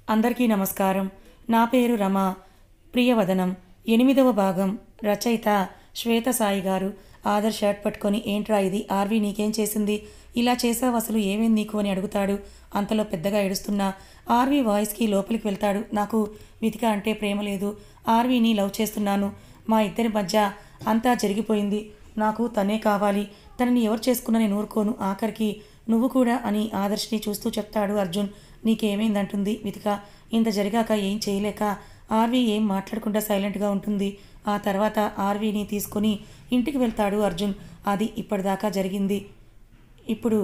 అందరికీ నమస్కారం. నా పేరు రమ. ప్రియవదనం 8వ భాగం. రచయిత శ్వేత సాయి గారు. ఆదర్ షర్ట్ పట్టుకొని ఏంట్రా ఇది, ఆర్వి నీకేం చేసింది, ఇలా చేసావు, అసలు ఏమేం నీకు అని అడుగుతాడు. అంతలో పెద్దగా ఏడుస్తున్న ఆర్వి వాయిస్కి లోపలికి వెళ్తాడు. నాకు వితిక అంటే ప్రేమ లేదు, ఆర్వీని లవ్ చేస్తున్నాను, మా ఇద్దరి మధ్య అంతా జరిగిపోయింది, నాకు తనే కావాలి, తనని ఎవరు చేసుకున్నా నేను ఊరుకోను, ఆఖరికి నువ్వు కూడా అని ఆదర్శ్ని చూస్తూ చెప్తాడు అర్జున్. నీకేమైందంటుంది వితిక. ఇంత జరిగాక ఏం చేయలేక ఆర్వి ఏం మాట్లాడకుండా సైలెంట్గా ఉంటుంది. ఆ తర్వాత ఆర్వీని తీసుకుని ఇంటికి వెళ్తాడు అర్జున్. అది ఇప్పటిదాకా జరిగింది, ఇప్పుడు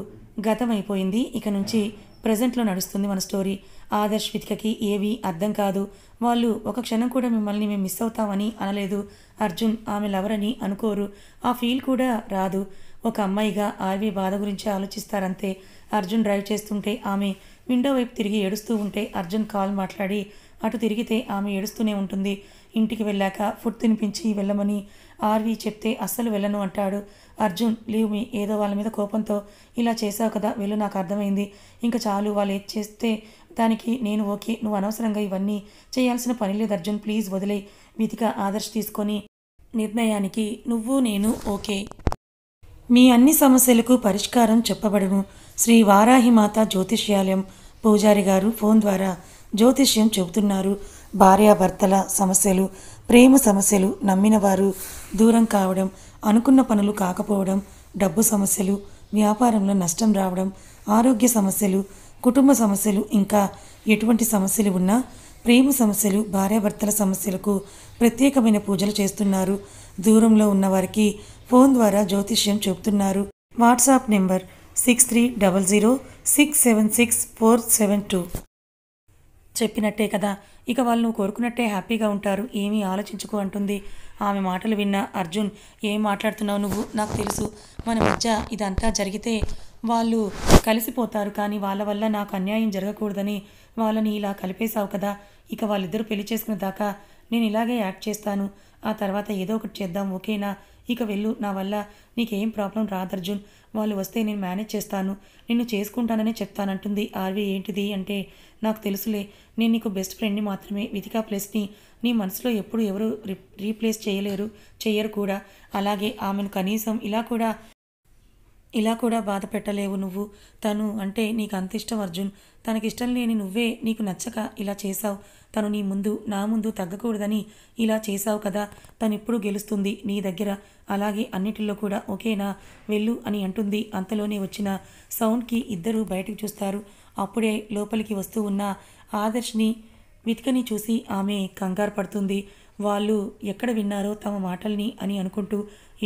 గతం అయిపోయింది, ఇక నుంచి ప్రజెంట్లో నడుస్తుంది మన స్టోరీ. ఆదర్శ్ వితికకి ఏవీ అర్థం కాదు. వాళ్ళు ఒక క్షణం కూడా మిమ్మల్ని మేము మిస్ అవుతామని అనలేదు. అర్జున్ ఆమె లవర్ అని అనుకోరు, ఆ ఫీల్ కూడా రాదు. ఒక అమ్మాయిగా ఆర్వి బాధ గురించి ఆలోచిస్తారంతే. అర్జున్ డ్రైవ్ చేస్తుంటే ఆమె విండో వైపు తిరిగి ఏడుస్తూ ఉంటే అర్జున్ కాల్ మాట్లాడి అటు తిరిగితే ఆమె ఏడుస్తూనే ఉంటుంది. ఇంటికి వెళ్ళాక ఫుడ్ తినిపించి వెళ్ళమని ఆర్వి చెప్తే అస్సలు వెళ్ళను అంటాడు. అర్జున్ లీవ్ మీ, ఏదో వాళ్ళ మీద కోపంతో ఇలా చేసావు కదా, వెళ్ళు, నాకు అర్థమైంది, ఇంకా చాలు, వాళ్ళు ఏది చేస్తే దానికి నేను ఓకే, నువ్వు అనవసరంగా ఇవన్నీ చేయాల్సిన పని లేదు అర్జున్, ప్లీజ్ వదిలే. వితిక ఆదర్శ్ తీసుకొని నిర్ణయానికి నువ్వు నేను ఓకే, మీ అన్ని సమస్యలకు పరిష్కారం చెప్పబడును. శ్రీ వారాహిమాత జ్యోతిష్యాలయం పూజారి గారు ఫోన్ ద్వారా జ్యోతిష్యం చెబుతున్నారు. భార్యాభర్తల సమస్యలు, ప్రేమ సమస్యలు, నమ్మిన వారు దూరం కావడం, అనుకున్న పనులు కాకపోవడం, డబ్బు సమస్యలు, వ్యాపారంలో నష్టం రావడం, ఆరోగ్య సమస్యలు, కుటుంబ సమస్యలు, ఇంకా ఎటువంటి సమస్యలు ఉన్నా, ప్రేమ సమస్యలు, భార్యాభర్తల సమస్యలకు ప్రత్యేకమైన పూజలు చేస్తున్నారు. దూరంలో ఉన్నవారికి ఫోన్ ద్వారా జ్యోతిష్యం చెబుతున్నారు. WhatsApp number 6300676472. చెప్పినట్టే కదా, ఇక వాళ్ళు నువ్వు కోరుకున్నట్టే హ్యాపీగా ఉంటారు, ఏమీ ఆలోచించుకో అంటుంది. ఆమె మాటలు విన్న అర్జున్, ఏం మాట్లాడుతున్నావు నువ్వు, నాకు తెలుసు మన మధ్య ఇదంతా జరిగితే వాళ్ళు కలిసిపోతారు, కానీ వాళ్ళ వల్ల నాకు అన్యాయం జరగకూడదని వాళ్ళని ఇలా కలిపేశావు కదా, ఇక వాళ్ళిద్దరూ పెళ్లి చేసుకున్న దాకా నేను ఇలాగే యాక్ట్ చేస్తాను, ఆ తర్వాత ఏదో ఒకటి చేద్దాం, ఓకేనా, ఇక వెళ్ళు, నా వల్ల నీకేం ప్రాబ్లం రాదర్జున్, వాళ్ళు వస్తే నేను మేనేజ్ చేస్తాను, నిన్ను చేసుకుంటాననే చెప్తానంటుంది. ఆర్వి ఏంటిది అంటే, నాకు తెలుసులే, నేను నీకు బెస్ట్ ఫ్రెండ్ని మాత్రమే, వితికా ప్లేస్ని నీ మనసులో ఎప్పుడు ఎవరు రీప్లేస్ చెయ్యరు కూడా, అలాగే ఆమెను కనీసం ఇలా కూడా బాధ పెట్టలేవు నువ్వు. తను అంటే నీకు అంత ఇష్టం అర్జున్, తనకిష్టం లేని నువ్వే నీకు నచ్చక ఇలా చేశావు, తను నీ ముందు నా ముందు తగ్గకూడదని ఇలా చేశావు కదా, తను ఇప్పుడు గెలుస్తుంది నీ దగ్గర, అలాగే అన్నిటిలో కూడా ఓకేనా, వెళ్ళు అని అంటుంది. అంతలోనే వచ్చిన సౌండ్కి ఇద్దరూ బయటకు చూస్తారు. అప్పుడే లోపలికి వస్తూ ఉన్న ఆదర్శ్ని వితికని చూసి ఆమె కంగారు పడుతుంది. వాళ్ళు ఎక్కడ విన్నారో తమ మాటల్ని అని అనుకుంటూ,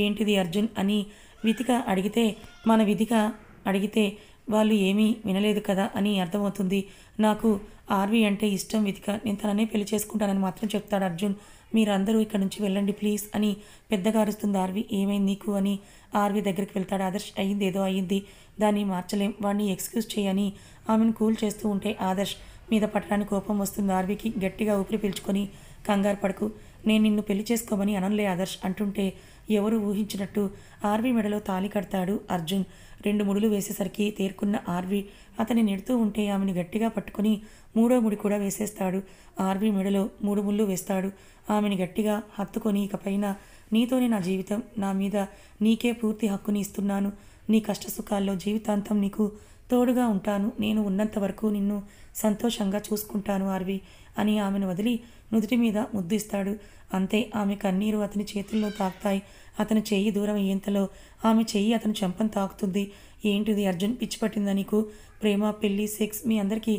ఏంటిది అర్జున్ అని వితిక అడిగితే, మన వితిక అడిగితే వాళ్ళు ఏమీ వినలేదు కదా అని అర్థమవుతుంది. నాకు ఆర్వి అంటే ఇష్టం వితిక, నేను తననే పెళ్లి చేసుకుంటానని మాత్రం చెప్తాడు అర్జున్. మీరందరూ ఇక్కడ నుంచి వెళ్ళండి ప్లీజ్ అని పెద్దగా అరుస్తుంది ఆర్వి. ఏమైంది నీకు అని ఆర్వి దగ్గరికి వెళ్తాడు ఆదర్శ్. అయ్యింది ఏదో అయ్యింది, దాన్ని మార్చలేం, వాడిని ఎక్స్క్యూజ్ చేయని ఆమెను కూల్ చేస్తూ ఉంటే ఆదర్శ్ మీద పట్టడానికి కోపం వస్తుంది ఆర్వికి. గట్టిగా ఊపిరి పీల్చుకొని, కంగారు పడకు, నేను నిన్ను పెళ్లి చేసుకోమని అనలే ఆదర్శ్ అంటుంటే ఎవరు ఊహించినట్టు ఆర్వి మెడలో తాళి కడతాడు అర్జున్. 2 ముడులు వేసేసరికి తేరుకున్న ఆర్వి అతన్ని నెడుతూ ఉంటే ఆమెను గట్టిగా పట్టుకుని 3వ ముడి కూడా వేసేస్తాడు. ఆర్వి మెడలో 3 ముళ్ళు వేస్తాడు. ఆమెను గట్టిగా హత్తుకొని, ఇకపైన నీతోనే నా జీవితం, నా మీద నీకే పూర్తి హక్కుని ఇస్తున్నాను, నీ కష్టసుఖాల్లో జీవితాంతం నీకు తోడుగా ఉంటాను, నేను ఉన్నంత వరకు నిన్ను సంతోషంగా చూసుకుంటాను ఆర్వి అని ఆమెను వదిలి నుదుటి మీద ముద్దిస్తాడు. అంతే, ఆమె కన్నీరు అతని చేతుల్లో తాకుతాయి. అతని చెయ్యి దూరం అయ్యేంతలో ఆమె చెయ్యి అతని చెంపను తాకుతుంది. ఏంటిది అర్జున్, పిచ్చి పట్టిందా నీకు, ప్రేమ, పెళ్ళి, సెక్స్ మీ అందరికీ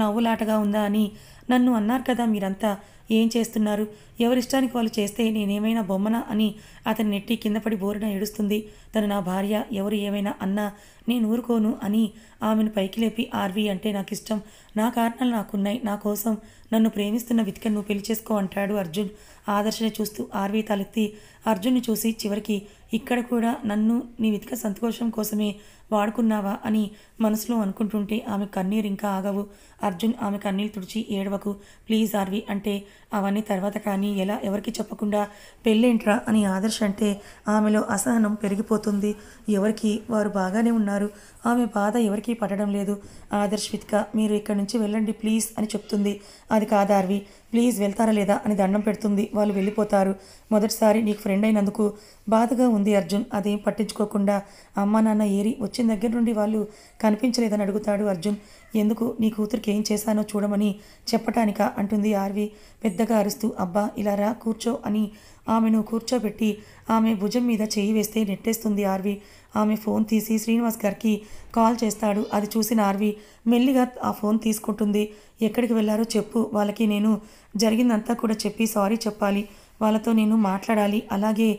నవ్వులాటగా ఉందా అని నన్ను అన్నారు కదా, మీరంతా ఏం చేస్తున్నారు, ఎవరిష్టానికి వాళ్ళు చేస్తే నేనేమైనా బొమ్మనా అని అతని నెట్టి కింద పడి బోరున ఏడుస్తుంది. తను నా భార్య, ఎవరు ఏమైనా అన్నా నేను ఊరుకోను అని ఆమెను పైకి లేపి, ఆర్వి అంటే నాకు ఇష్టం, నా కారణాలు నాకున్నాయి, నా కోసం నన్ను ప్రేమిస్తున్న వితిక నువ్వు పెళ్లి చేసుకో అంటాడు అర్జున్. ఆదర్శని చూస్తూ ఆర్వి తలెత్తి అర్జున్ని చూసి, చివరికి ఇక్కడ కూడా నన్ను నీ వితిక సంతోషం కోసమే వాడుకున్నావా అని మనసులో అనుకుంటుంటే ఆమె కన్నీరు ఇంకా ఆగవు. అర్జున్ ఆమె కన్నీళ్ళు తుడిచి, ఏడవకు ప్లీజ్ ఆర్వి అంటే అవన్నీ తర్వాత కానీ ఎలా ఎవరికి చెప్పకుండా పెళ్ళేంట్రా అని ఆదర్శ్ అంటే ఆమెలో అసహనం పెరిగిపోతుంది. ఎవరికి వారు బాగానే ఉన్నారు. ఆమె బాధ ఎవరికీ పడడం లేదు. ఆదర్శ్ విత్క మీరు ఇక్కడి నుంచి వెళ్ళండి ప్లీజ్ అని చెప్తుంది. అది కాదు ఆర్వి, ప్లీజ్ వెళ్తారా లేదా అని దండం పెడుతుంది. వాళ్ళు వెళ్ళిపోతారు. మొదటిసారి నీకు ఫ్రెండ్ అయినందుకు బాధగా ఉంది అర్జున్. అదేం పట్టించుకోకుండా అమ్మ నాన్న ఏరి వచ్చిన దగ్గర నుండి వాళ్ళు కనిపించలేదని అడుగుతాడు అర్జున్. ఎందుకు నీ కూతురికి ఏం చేశానో చూడమని చెప్పటానికా అంటుంది ఆర్వి పెద్దగా అరుస్తూ. అబ్బా ఇలా రా కూర్చో అని ఆమెను కూర్చోబెట్టి ఆమె భుజం మీద చేయి వేస్తే నెట్టేస్తుంది ఆర్వి. ఆమె ఫోన్ తీసి శ్రీనివాస్ గారికి కాల్ చేస్తాడు. అది చూసిన ఆర్వి మెల్లిగా ఆ ఫోన్ తీసుకుంటుంది. ఎక్కడికి వెళ్ళారో చెప్పు, వాళ్ళకి నేను జరిగిందంతా కూడా చెప్పి సారీ చెప్పాలి, వాళ్ళతో నేను మాట్లాడాలి, అలాగే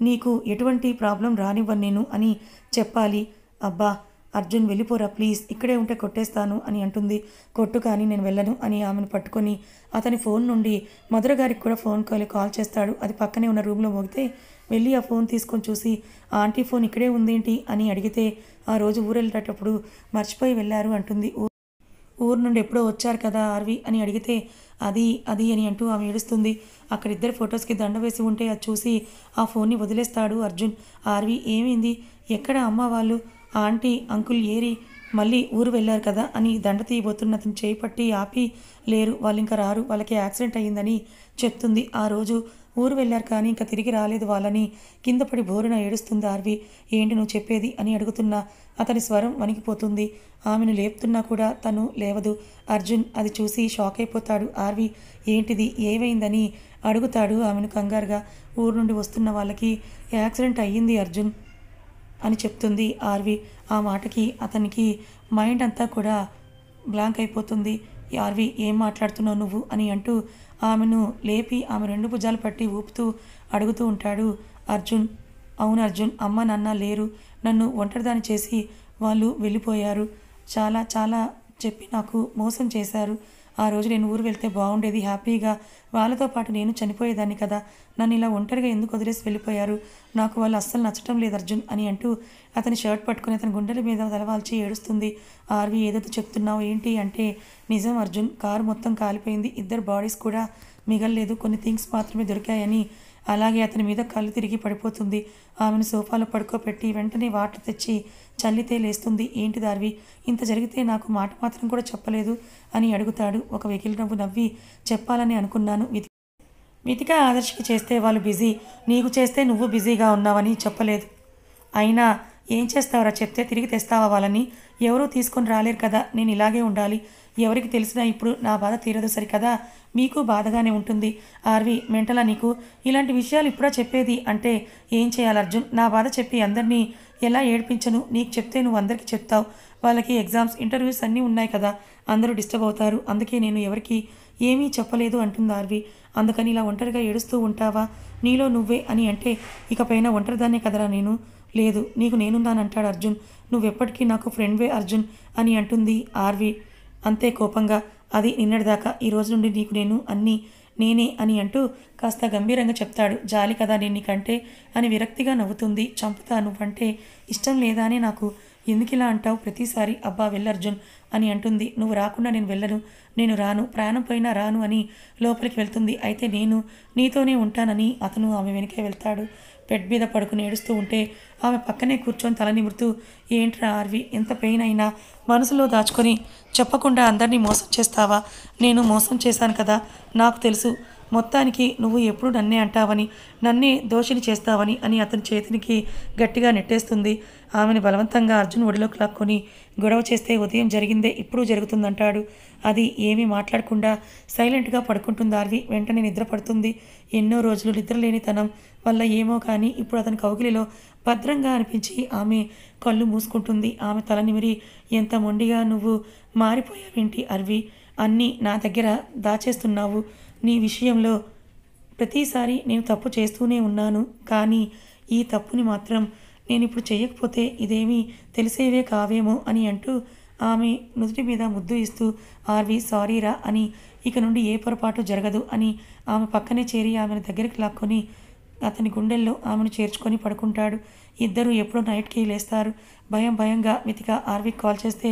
నీకు ఎటువంటి ప్రాబ్లం రానివ్వను నేను అని చెప్పాలి. అబ్బా అర్జున్ వెళ్ళిపోరా ప్లీజ్, ఇక్కడే ఉంటే కొట్టేస్తాను అని అంటుంది. కొట్టు కానీ నేను వెళ్ళను అని ఆమెను పట్టుకొని అతని ఫోన్ నుండి మధుర గారికి కూడా ఫోన్ కాల్ చేస్తాడు. అది పక్కనే ఉన్న రూమ్లో మోగితే వెళ్ళి ఆ ఫోన్ తీసుకొని చూసి ఆంటీ ఫోన్ ఇక్కడే ఉందేంటి అని అడిగితే ఆ రోజు ఊరు వెళ్ళేటప్పుడు మర్చిపోయి వెళ్ళారు అంటుంది. ఊరు నుండి ఎప్పుడో వచ్చారు కదా ఆర్వి అని అడిగితే అది అది అని అంటూ ఆమె ఏడుస్తుంది. అక్కడ ఇద్దరు ఫొటోస్కి దండ వేసి ఉంటే అది చూసి ఆ ఫోన్ని వదిలేస్తాడు అర్జున్. ఆర్వి ఏమైంది, ఎక్కడ అమ్మ వాళ్ళు, ఆంటీ అంకుల్ ఏరి మళ్ళీ ఊరు వెళ్ళారు కదా అని దండ తీయబోతున్న అతను చేయి పట్టి ఆపి లేరు, వాళ్ళు ఇంకా రారు, వాళ్ళకి యాక్సిడెంట్ అయ్యిందని చెప్తుంది. ఆ రోజు ఊరు వెళ్ళారు కానీ ఇంకా తిరిగి రాలేదు వాళ్ళని కింద పడి బోరున ఏడుస్తుంది ఆర్వి. ఏంటి నువ్వు చెప్పేది అని అడుగుతున్నా అతని స్వరం వణికిపోతుంది. ఆమెను లేపుతున్నా కూడా తను లేవదు. అర్జున్ అది చూసి షాక్ అయిపోతాడు. ఆర్వి ఏంటిది ఏమైందని అడుగుతాడు ఆమెను కంగారుగా. ఊరు నుండి వస్తున్న వాళ్ళకి యాక్సిడెంట్ అయ్యింది అర్జున్ అని చెప్తుంది ఆర్వి. ఆ మాటకి అతనికి మైండ్ అంతా కూడా బ్లాంక్ అయిపోతుంది. ఆర్వి ఏం మాట్లాడుతున్నావు నువ్వు అని అంటూ ఆమెను లేపి ఆమె రెండు భుజాలు పట్టి ఊపుతూ అడుగుతూ ఉంటాడు అర్జున్. అవును అర్జున్, అమ్మ నాన్న లేరు, నన్ను ఒంటరిదాన్ని చేసి వాళ్ళు వెళ్ళిపోయారు, చాలా చాలా చెప్పి నాకు మోసం చేశారు. ఆ రోజు నేను ఊరు వెళ్తే బాగుండేది, హ్యాపీగా వాళ్ళతో పాటు నేను చనిపోయేదాన్ని కదా, నన్ను ఇలా ఒంటరిగా ఎందుకు వదిలేసి వెళ్ళిపోయారు, నాకు వాళ్ళు అస్సలు నచ్చటం లేదు అర్జున్ అని అంటూ అతని షర్ట్ పట్టుకుని అతని గుండెల మీద తలవాల్చి ఏడుస్తుంది. ఆర్వి ఏదైతే చెప్తున్నావు ఏంటి అంటే నిజం అర్జున్, కారు మొత్తం కాలిపోయింది, ఇద్దరు బాడీస్ కూడా మిగల్లేదు, కొన్ని థింగ్స్ మాత్రమే దొరికాయని. అలాగే అతని మీద కళ్ళు తిరిగి పడిపోతుంది. ఆమెను సోఫాలో పడుకోబెట్టి వెంటనే వాటర్ తెచ్చి చల్లితే లేస్తుంది. ఏంటి దార్వి, ఇంత జరిగితే నాకు మాట మాత్రం కూడా చెప్పలేదు అని అడుగుతాడు. ఒక వెకిలి నవ్వు నవ్వి చెప్పాలని అనుకున్నాను, వితిక ఆదర్శకి చేస్తే వాళ్ళు బిజీ, నీకు చేస్తే నువ్వు బిజీగా ఉన్నావని చెప్పలేదు. అయినా ఏం చేస్తావరా, చెప్తే తిరిగి తెస్తావా వాళ్ళని, ఎవరూ తీసుకొని రాలేరు కదా, నేను ఇలాగే ఉండాలి, ఎవరికి తెలిసినా ఇప్పుడు నా బాధ తీరదు సరికదా, మీకు బాధగానే ఉంటుంది. ఆర్వి మెంటలా నీకు, ఇలాంటి విషయాలు ఇప్పుడా చెప్పేది అంటే ఏం చేయాలి అర్జున్, నా బాధ చెప్పి అందరినీ ఎలా ఏడిపించను, నీకు చెప్తే నువ్వు అందరికీ చెప్తావు, వాళ్ళకి ఎగ్జామ్స్ ఇంటర్వ్యూస్ అన్నీ ఉన్నాయి కదా, అందరూ డిస్టర్బ్ అవుతారు, అందుకే నేను ఎవరికి ఏమీ చెప్పలేదు అంటుంది ఆర్వి. అందుకని ఇలా ఒంటరిగా ఏడుస్తూ ఉంటావా, నీలో నువ్వే అని అంటే ఇకపైన ఒంటరిదాన్నే కదరా నేను, లేదు నీకు నేనున్నానంటాడు అర్జున్. నువ్వెప్పటికీ నాకు ఫ్రెండ్వే అర్జున్ అని అంటుంది ఆర్వి అంతే కోపంగా. అది నిన్నటిదాకా, ఈ రోజు నుండి నీకు నేను అన్నీ నేనే అని అంటూ కాస్త గంభీరంగా చెప్తాడు. జాలి కదా నేను నీకంటే అని విరక్తిగా నవ్వుతుంది. చంపుతా, నువ్వంటే ఇష్టం లేదా అని నాకు, ఎందుకు ఇలా అంటావు ప్రతిసారి, అబ్బా వెళ్ళర్జున్ అని అంటుంది. నువ్వు రాకుండా నేను వెళ్ళను, నేను రాను, ప్రాణం పోయినా రాను అని లోపలికి వెళ్తుంది. అయితే నేను నీతోనే ఉంటానని అతను ఆమె వెనకే వెళ్తాడు. బెడ్ మీద పడుకుని ఏడుస్తూ ఉంటే ఆమె పక్కనే కూర్చొని తల నిమురుతూ ఏంట్రా ఆర్వి, ఎంత పెయిన్ అయినా మనసులో దాచుకొని చెప్పకుండా అందరినీ మోసం చేస్తావా, నేను మోసం చేశాను కదా, నాకు తెలుసు, మొత్తానికి నువ్వు ఎప్పుడు నన్నే అంటావని, నన్నే దోషిని చేస్తావని అని అతని చేతికి గట్టిగా నెట్టేస్తుంది. ఆమెను బలవంతంగా అర్జున్ ఒడిలోకి లాక్కొని గొడవ చేస్తే ఉదయం జరిగిందే ఇప్పుడు జరుగుతుందంటాడు. అది ఏమీ మాట్లాడకుండా సైలెంట్గా పడుకుంటుంది ఆర్వి. వెంటనే నిద్ర పడుతుంది. ఎన్నో రోజులు నిద్రలేని తనం వల్ల ఏమో కానీ ఇప్పుడు అతని కౌగిలిలో భద్రంగా అనిపించి ఆమె కళ్ళు మూసుకుంటుంది. ఆమె తల నిమిరి ఎంత మొండిగా నువ్వు మారిపోయావేంటి అర్వి, అన్నీ నా దగ్గర దాచేస్తున్నావు, నీ విషయంలో ప్రతిసారి నేను తప్పు చేస్తూనే ఉన్నాను, కానీ ఈ తప్పుని మాత్రం నేను ఇప్పుడు చేయకపోతే ఇదేమీ తెలిసేవే కావేమో అని అంటూ ఆమె నుదుటి మీద ముద్దు ఇస్తూ ఆర్వి సారీరా అని, ఇక నుండి ఏ పొరపాటు జరగదు అని ఆమె పక్కనే చేరి ఆమెను దగ్గరికి లాక్కొని అతని గుండెల్లో ఆమెను చేర్చుకొని పడుకుంటాడు. ఇద్దరు ఎప్పుడో నైట్కి లేస్తారు. భయంగా మితిగా ఆర్వికి కాల్ చేస్తే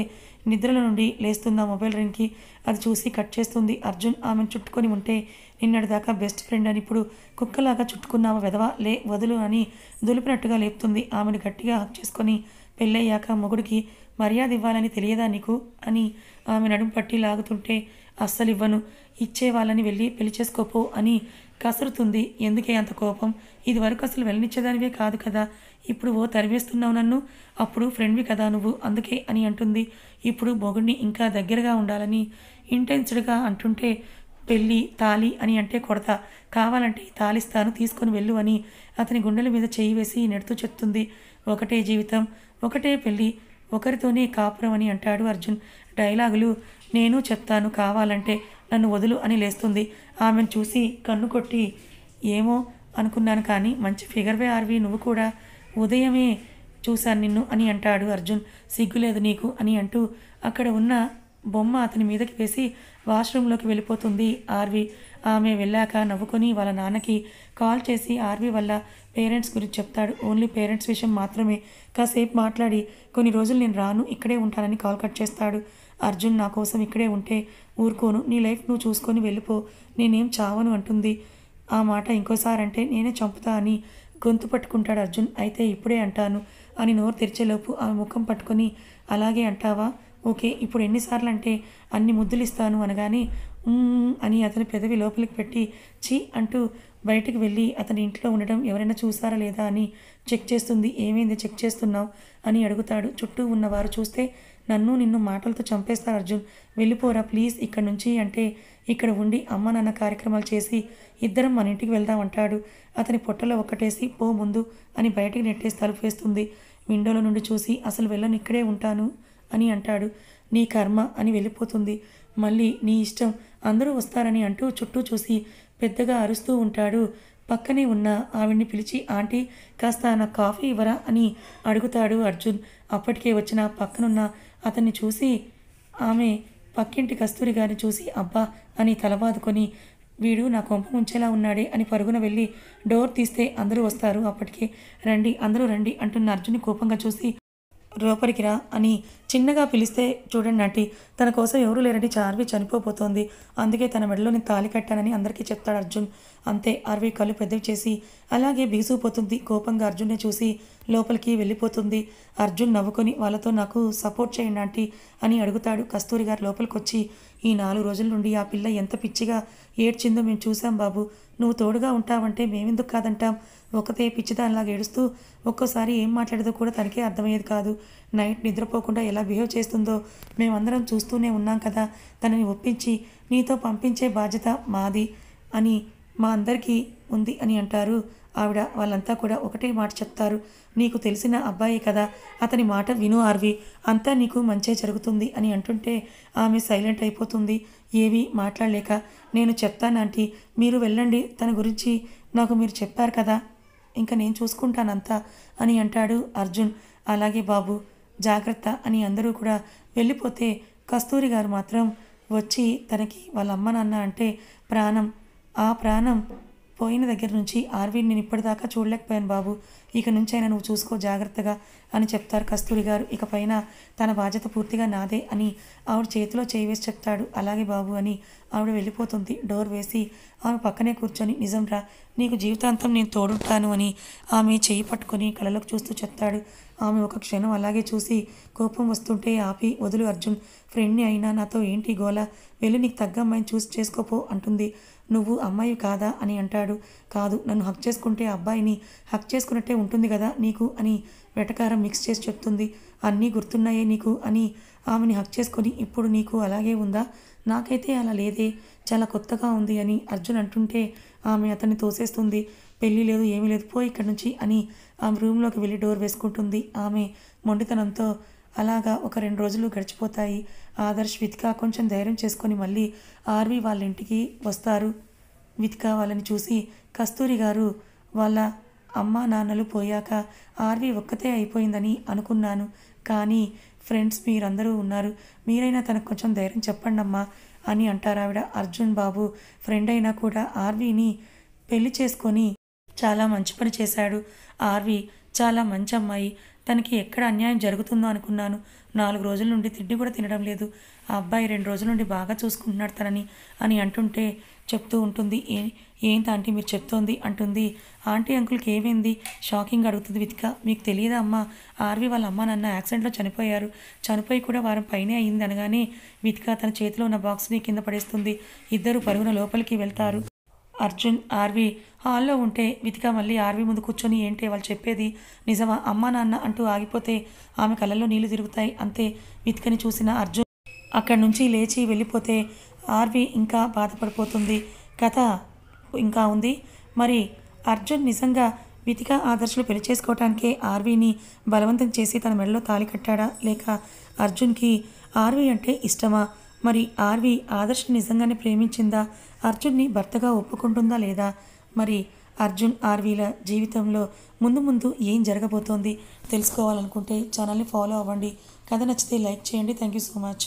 నిద్రలో నుండి లేస్తుంది ఆ మొబైల్ రింగ్కి. అది చూసి కట్ చేస్తుంది. అర్జున్ ఆమెను చుట్టుకొని ఉంటే నిన్నటిదాకా బెస్ట్ ఫ్రెండ్ అని ఇప్పుడు కుక్కలాగా చుట్టుకున్నావా వెధవా, లే వదులు అని దులిపినట్టుగా లేపుతుంది. ఆమెను గట్టిగా హక్ చేసుకొని పెళ్ళయ్యాక మొగుడికి మర్యాద ఇవ్వాలని తెలియదా నీకు అని ఆమె నడుము పట్టి లాగుతుంటే అస్సలు ఇవ్వను, ఇచ్చే వాళ్ళని వెళ్ళి పెళ్లి చేసుకోపో అని కసురుతుంది. ఎందుకే అంత కోపం? ఇది వరకు అసలు వెళ్ళనిచ్చేదానివే కాదు కదా, ఇప్పుడు ఓ తరివేస్తున్నావు నన్ను, అప్పుడు ఫ్రెండ్వి కదా నువ్వు, అందుకే అని అంటుంది. ఇప్పుడు మొగుడిని ఇంకా దగ్గరగా ఉండాలని ఇంటెన్స్డ్గా అంటుంటే పెళ్ళి తాళి అని అంటే కొడతా, కావాలంటే తాళిస్తాను తీసుకొని వెళ్ళు అని అతని గుండెల మీద చేయి వేసి నెడుతూ చెప్తుంది. ఒకటే జీవితం, ఒకటే పెళ్ళి, ఒకరితోనే కాపురం అని అంటాడు అర్జున్. డైలాగులు నేను చెప్తాను కావాలంటే, నన్ను వదులు అని లేస్తుంది. ఆమెను చూసి కన్ను కొట్టి ఏమో అనుకున్నాను కానీ మంచి ఫిగర్వే ఆర్వి, నువ్వు కూడా ఉదయమే చూశాను నిన్ను అని అంటాడు అర్జున్. సిగ్గులేదు నీకు అని అంటూ అక్కడ ఉన్న బొమ్మ అతని మీదకి వేసి వాష్రూమ్లోకి వెళ్ళిపోతుంది ఆర్వి. ఆమె వెళ్ళాక నవ్వుకొని వాళ్ళ నాన్నకి కాల్ చేసి ఆర్వి వల్ల పేరెంట్స్ గురించి చెప్తాడు. ఓన్లీ పేరెంట్స్ విషయం మాత్రమే, కాసేపు మాట్లాడి కొన్ని రోజులు నేను రాను ఇక్కడే ఉంటానని కాల్ కట్ చేస్తాడు. అర్జున్ నా కోసం ఇక్కడే ఉంటే ఊరుకోను, నీ లైఫ్ నువ్వు చూసుకొని వెళ్ళిపో, నేనేం చావను అంటుంది. ఆ మాట ఇంకోసారి అంటే నేనే చంపుతా అని గొంతు పట్టుకుంటాడు అర్జున్. అయితే ఇప్పుడే అంటాను అని నోరు తెరిచేలోపు ఆమె ముఖం పట్టుకొని అలాగే అంటావా, ఓకే ఇప్పుడు ఎన్నిసార్లు అంటే అన్ని ముద్దులు ఇస్తాను అనగానే అని అతని పెదవి లోపలికి పెట్టి చీ అంటూ బయటికి వెళ్ళి అతని ఇంట్లో ఉండడం ఎవరైనా చూసారా లేదా అని చెక్ చేస్తుంది. ఏమైంది చెక్ చేస్తున్నావు అని అడుగుతాడు. చుట్టూ ఉన్నవారు చూస్తే నన్ను నిన్ను మాటలతో చంపేస్తారు అర్జున్, వెళ్ళిపోరా ప్లీజ్ ఇక్కడి నుంచి అంటే ఇక్కడ ఉండి అమ్మ నాన్న కార్యక్రమాలు చేసి ఇద్దరం మన ఇంటికి వెళ్దాం అంటాడు. అతని పొట్టలో ఒక్కటేసి పో ముందు అని బయటికి నెట్టేసి తలుపు వేస్తుంది. విండోలో నుండి చూసి అసలు వెళ్ళను ఇక్కడే ఉంటాను అని అంటాడు. నీ కర్మ అని వెళ్ళిపోతుంది. మళ్ళీ నీ ఇష్టం, అందరూ వస్తారని అంటూ చుట్టూ చూసి పెద్దగా అరుస్తూ ఉంటాడు. పక్కనే ఉన్న ఆవిడ్ని పిలిచి ఆంటీ కాస్త నాకు కాఫీ ఇవ్వరా అని అడుగుతాడు అర్జున్. అప్పటికే వచ్చిన పక్కనున్న అతన్ని చూసి ఆమె పక్కింటి కస్తూరి గారిని చూసి అబ్బా అని తలబాదుకొని వీడు నా కొంప ముంచేలా ఉన్నాడే అని పరుగున వెళ్ళి డోర్ తీస్తే అందరూ వస్తారు. అప్పటికే రండి అందరూ రండి అంటున్న అర్జున్ని కోపంగా చూసి లోపలికి రా అని చిన్నగా పిలిస్తే చూడండి ఆంటీ, తన కోసం ఎవరూ లేరంటే ఆర్వి చనిపోబోతోంది, అందుకే తన మెడలో నేను తాళి కట్టానని అందరికీ చెప్తాడు అర్జున్. అంతే ఆర్వి కళ్ళు పెద్దవి చేసి అలాగే బీసుకుపోతుంది. కోపంగా అర్జున్నే చూసి లోపలికి వెళ్ళిపోతుంది. అర్జున్ నవ్వుకొని వాళ్ళతో నాకు సపోర్ట్ చేయండి ఆంటీ అని అడుగుతాడు. కస్తూరి గారు లోపలికి వచ్చి ఈ 4 రోజుల నుండి ఆ పిల్ల ఎంత పిచ్చిగా ఏడ్చిందో మేము చూసాం బాబు, నువ్వు తోడుగా ఉంటావంటే మేమెందుకు కాదంటాం, ఒకతే పిచ్చిదానిలాగా ఏడుస్తూ ఒక్కోసారి ఏం మాట్లాడేదో కూడా తనకే అర్థమయ్యేది కాదు. నైట్ నిద్రపోకుండా ఎలా బిహేవ్ చేస్తుందో మేమందరం చూస్తూనే ఉన్నాం కదా, తనని ఒప్పించి నీతో పంపించే బాధ్యత మాది అని మా అందరికీ ఉంది అని అంటారు ఆవిడ. వాళ్ళంతా కూడా ఒకటే మాట చెప్తారు, నీకు తెలిసిన అబ్బాయే కదా, అతని మాట విను ఆర్వి, అంతా నీకు మంచే జరుగుతుంది అని అంటుంటే ఆమె సైలెంట్ అయిపోతుంది. ఏవి మాట్లాడలేక నేను చెప్తానంటీ, మీరు వెళ్ళండి, తన గురించి నాకు మీరు చెప్పారు కదా, ఇంకా నేను చూసుకుంటానంతా అని అంటాడు అర్జున్. అలాగే బాబు జాగ్రత్త అని అందరూ కూడా వెళ్ళిపోతే కస్తూరి గారు మాత్రం వచ్చి తనకి వాళ్ళ అమ్మ నాన్న అంటే ప్రాణం. ఆ ప్రాణం పోయిన దగ్గర నుంచి ఆర్వీని నేను ఇప్పటిదాకా చూడలేకపోయాను బాబు, ఇక నుంచైనా నువ్వు చూసుకో జాగ్రత్తగా అని చెప్తారు కస్తూరి గారు. ఇకపైన తన బాధ్యత పూర్తిగా నాదే అని ఆవిడ చేతిలో చేయి వేసి చెప్తాడు. అలాగే బాబు అని ఆవిడ వెళ్ళిపోతుంది. డోర్ వేసి ఆమె పక్కనే కూర్చొని నిజంరా నీకు జీవితాంతం నేను తోడుంటాను అని ఆమె చేయి పట్టుకొని కళ్ళలోకి చూస్తూ చెప్తాడు. ఆమె ఒక క్షణం అలాగే చూసి కోపం వస్తుంటే ఆపి వదులు అర్జున్, ఫ్రెండ్ని అయినా నాతో ఏంటి గోల, వెళ్ళి నీకు తగ్గ అమ్మాయిని చూసి చేసుకోపో అంటుంది. నువ్వు అమ్మాయి కాదా అని అంటాడు. కాదు, నన్ను హక్ చేసుకుంటే అబ్బాయిని హక్ చేసుకున్నట్టే ఉంటుంది కదా నీకు అని వెటకారం మిక్స్ చేసి చెప్తుంది. అన్నీ గుర్తున్నాయే నీకు అని ఆమెని హక్ చేసుకొని ఇప్పుడు నీకు అలాగే ఉందా, నాకైతే అలా లేదే, చాలా కొత్తగా ఉంది అని అర్జున్ అంటుంటే ఆమె అతన్ని తోసేస్తుంది. పెళ్ళి లేదు ఏమీ లేదు పో ఇక్కడి నుంచి అని ఆమె రూమ్లోకి వెళ్ళి డోర్ వేసుకుంటుంది. ఆమె మొండితనంతో అలాగా ఒక 2 రోజులు గడిచిపోతాయి. ఆదర్శ్ వితిక కొంచెం ధైర్యం చేసుకొని మళ్ళీ ఆర్వి వాళ్ళ ఇంటికి వస్తారు. వితిక వాళ్ళని చూసి కస్తూరి గారు వాళ్ళ అమ్మ నాన్నలు పోయాక ఆర్వి ఒక్కతే అయిపోయిందని అనుకున్నాను, కానీ ఫ్రెండ్స్ మీరందరూ ఉన్నారు, మీరైనా తనకు కొంచెం ధైర్యం చెప్పండి అమ్మా అని అంటారు ఆవిడ. అర్జున్ బాబు ఫ్రెండ్ అయినా కూడా ఆర్వీని పెళ్లి చేసుకొని చాలా మంచి పని చేశాడు. ఆర్వి చాలా మంచి అమ్మాయి, తనకి ఎక్కడ అన్యాయం జరుగుతుందో అనుకున్నాను. 4 రోజుల నుండి తిండి కూడా తినడం లేదు. ఆ అబ్బాయి 2 రోజుల నుండి బాగా చూసుకుంటున్నాడు తనని అని అంటుంటే చెప్తూ ఉంటుంది. ఏంటి ఆంటీ మీరు చెప్తోంది అంటుంది. ఆంటీ అంకుల్కి ఏమైంది షాకింగ్ అడుగుతుంది వితిక. మీకు తెలియదా అమ్మా, ఆర్వి వాళ్ళ అమ్మ నాన్న యాక్సిడెంట్లో చనిపోయారు. చనిపోయి కూడా వారం పైనే అయింది అనగానే వితిక తన చేతిలో ఉన్న బాక్స్ని కింద పడేస్తుంది. ఇద్దరు పరుగున లోపలికి వెళ్తారు. అర్జున్ ఆర్వి హాల్లో ఉంటే వితిక మళ్ళీ ఆర్వి ముందు కూర్చొని ఏంటే వాళ్ళు చెప్పేది నిజమా, అమ్మా నాన్న అంటూ ఆగిపోతే ఆమె కళ్ళల్లో నీళ్లు తిరుగుతాయి. అంతే వితికని చూసిన అర్జున్ అక్కడి నుంచి లేచి వెళ్ళిపోతే ఆర్వి ఇంకా బాధపడిపోతుంది. కథ ఇంకా ఉంది. మరి అర్జున్ నిజంగా వితిక ఆదర్శలు పెళ్లి చేసుకోవటానికే ఆర్వీని బలవంతం చేసి తన మెడలో తాళి కట్టాడా, లేక అర్జున్కి ఆర్వి అంటే ఇష్టమా? మరి ఆర్వి ఆదర్శ్ నిజంగానే ప్రేమించిందా? అర్జున్ని భర్తగా ఒప్పుకుంటుందా లేదా? మరి అర్జున్ ఆర్వీల జీవితంలో ముందు ముందు ఏం జరగబోతోంది తెలుసుకోవాలనుకుంటే ఛానల్ని ఫాలో అవ్వండి. కథ నచ్చితే లైక్ చేయండి. Thank you so much.